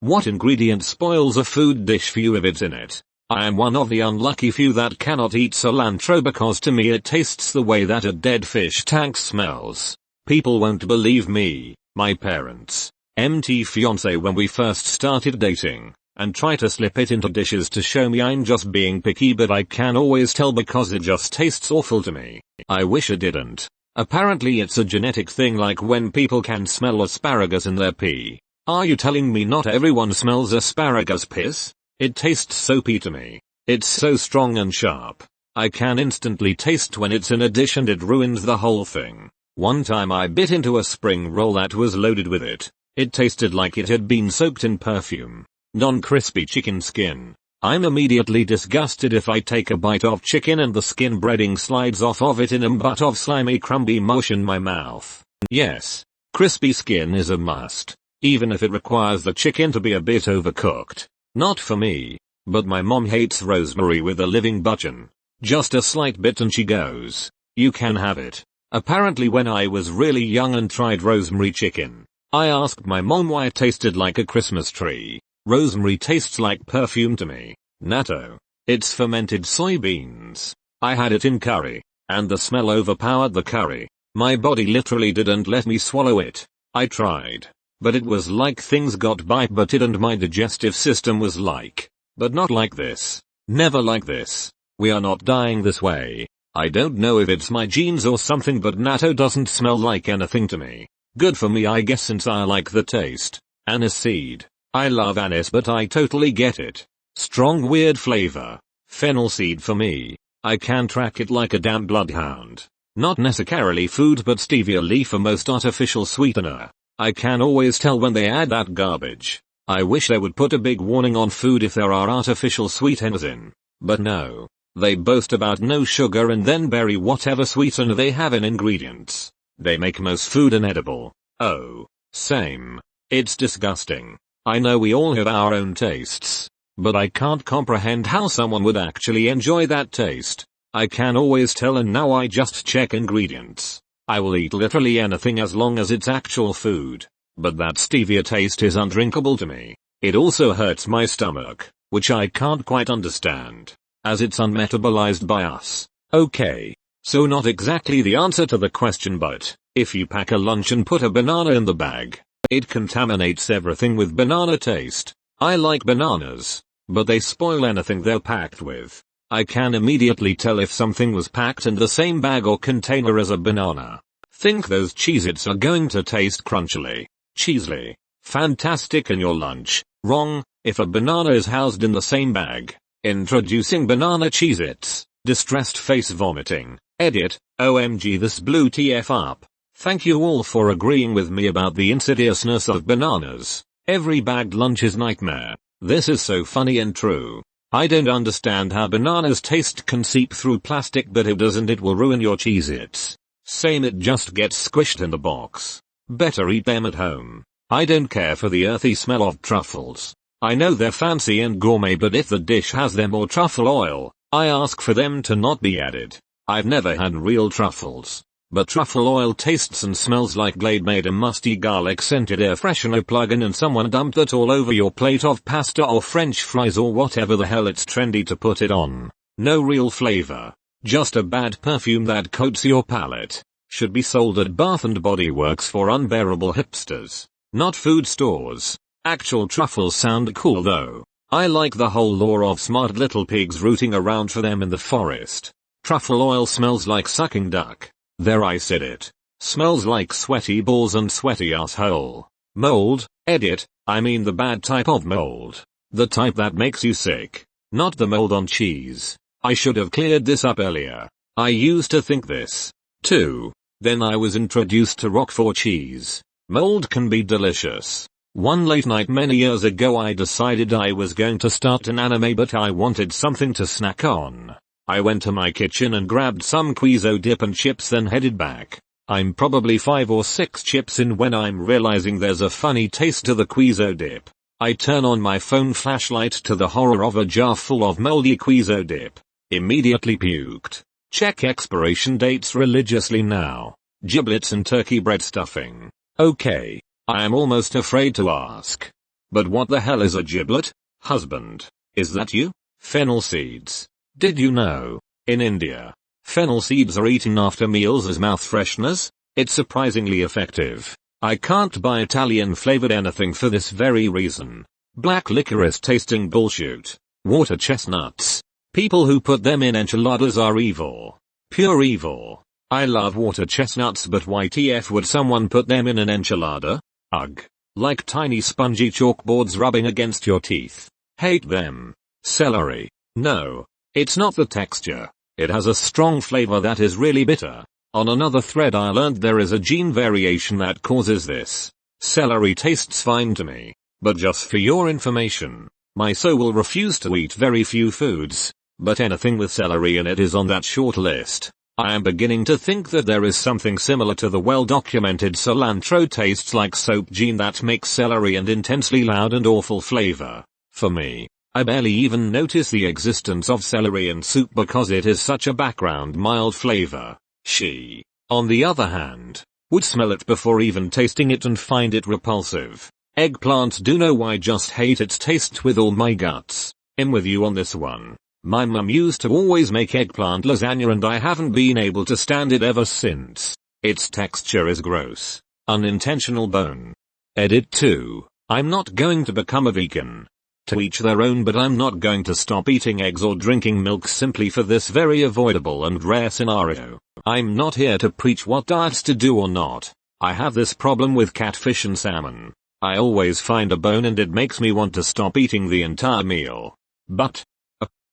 What ingredient spoils a food dish for you if it's in it? I am one of the unlucky few that cannot eat cilantro because to me it tastes the way that a dead fish tank smells. People won't believe me, my parents, MT fiance when we first started dating, and try to slip it into dishes to show me I'm just being picky, but I can always tell because it just tastes awful to me. I wish it didn't. Apparently it's a genetic thing, like when people can smell asparagus in their pee. Are you telling me not everyone smells asparagus piss? It tastes soapy to me. It's so strong and sharp. I can instantly taste when it's in a dish and it ruins the whole thing. One time I bit into a spring roll that was loaded with it. It tasted like it had been soaked in perfume. Non-crispy chicken skin. I'm immediately disgusted if I take a bite of chicken and the skin breading slides off of it in a butt of slimy crumbly mush in my mouth. Yes, crispy skin is a must, even if it requires the chicken to be a bit overcooked. Not for me. But my mom hates rosemary with a living budgeon. Just a slight bit and she goes, "You can have it." Apparently when I was really young and tried rosemary chicken, I asked my mom why it tasted like a Christmas tree. Rosemary tastes like perfume to me. Natto. It's fermented soybeans. I had it in curry, and the smell overpowered the curry. My body literally didn't let me swallow it. I tried. But it was like things got bite-butted and my digestive system was like, but not like this. Never like this. We are not dying this way. I don't know if it's my genes or something, but natto doesn't smell like anything to me. Good for me, I guess, since I like the taste. Anise seed. I love anise, but I totally get it. Strong weird flavor. Fennel seed for me. I can track it like a damn bloodhound. Not necessarily food, but stevia leaf, a most artificial sweetener. I can always tell when they add that garbage. I wish they would put a big warning on food if there are artificial sweeteners in. But no. They boast about no sugar and then bury whatever sweetener they have in ingredients. They make most food inedible. Oh, same. It's disgusting. I know we all have our own tastes, but I can't comprehend how someone would actually enjoy that taste. I can always tell, and now I just check ingredients. I will eat literally anything as long as it's actual food. But that stevia taste is undrinkable to me. It also hurts my stomach, which I can't quite understand, as it's unmetabolized by us. Okay. So not exactly the answer to the question, but if you pack a lunch and put a banana in the bag, it contaminates everything with banana taste. I like bananas, but they spoil anything they're packed with. I can immediately tell if something was packed in the same bag or container as a banana. Think those Cheez-Its are going to taste crunchily, cheesily, fantastic in your lunch. Wrong, if a banana is housed in the same bag. Introducing banana Cheez-Its. Distressed face vomiting. Edit, OMG, this blew TF up. Thank you all for agreeing with me about the insidiousness of bananas. Every bagged lunch is nightmare. This is so funny and true. I don't understand how bananas taste can seep through plastic, but it doesn't. It will ruin your Cheez-Its. Same, it just gets squished in the box. Better eat them at home. I don't care for the earthy smell of truffles. I know they're fancy and gourmet, but if the dish has them or truffle oil, I ask for them to not be added. I've never had real truffles, but truffle oil tastes and smells like Glade made a musty garlic scented air freshener plug-in and someone dumped it all over your plate of pasta or french fries or whatever the hell it's trendy to put it on. No real flavor. Just a bad perfume that coats your palate. Should be sold at Bath and Body Works for unbearable hipsters, not food stores. Actual truffles sound cool though. I like the whole lore of smart little pigs rooting around for them in the forest. Truffle oil smells like sucking duck. There, I said it. Smells like sweaty balls and sweaty asshole. Mold, edit, I mean the bad type of mold. The type that makes you sick. Not the mold on cheese. I should have cleared this up earlier. I used to think this, too. Then I was introduced to Roquefort cheese. Mold can be delicious. One late night many years ago I decided I was going to start an anime, but I wanted something to snack on. I went to my kitchen and grabbed some Quizo dip and chips, then headed back. I'm probably 5 or 6 chips in when I'm realizing there's a funny taste to the Quizo dip. I turn on my phone flashlight to the horror of a jar full of moldy Quizo dip. Immediately puked. Check expiration dates religiously now. Giblets and turkey bread stuffing. Okay. I am almost afraid to ask. But what the hell is a giblet? Husband, is that you? Fennel seeds. Did you know? In India, fennel seeds are eaten after meals as mouth fresheners. It's surprisingly effective. I can't buy Italian flavored anything for this very reason. Black licorice tasting bullshit. Water chestnuts. People who put them in enchiladas are evil. Pure evil. I love water chestnuts, but YTF would someone put them in an enchilada? Ugh. Like tiny spongy chalkboards rubbing against your teeth. Hate them. Celery. No. It's not the texture. It has a strong flavor that is really bitter. On another thread I learned there is a gene variation that causes this. Celery tastes fine to me. But just for your information, my soul will refuse to eat very few foods, but anything with celery in it is on that short list. I am beginning to think that there is something similar to the well-documented cilantro tastes like soap gene that makes celery an intensely loud and awful flavor. For me, I barely even notice the existence of celery in soup because it is such a background mild flavor. She, on the other hand, would smell it before even tasting it and find it repulsive. Eggplant, do know why, just hate its taste with all my guts. I'm with you on this one. My mum used to always make eggplant lasagna and I haven't been able to stand it ever since. Its texture is gross. Unintentional bone. Edit 2. I'm not going to become a vegan. To each their own, but I'm not going to stop eating eggs or drinking milk simply for this very avoidable and rare scenario. I'm not here to preach what diets to do or not. I have this problem with catfish and salmon. I always find a bone and it makes me want to stop eating the entire meal. But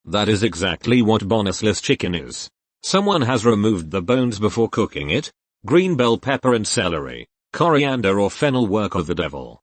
that is exactly what boneless chicken is. Someone has removed the bones before cooking it. Green bell pepper and celery, coriander or fennel work of the devil.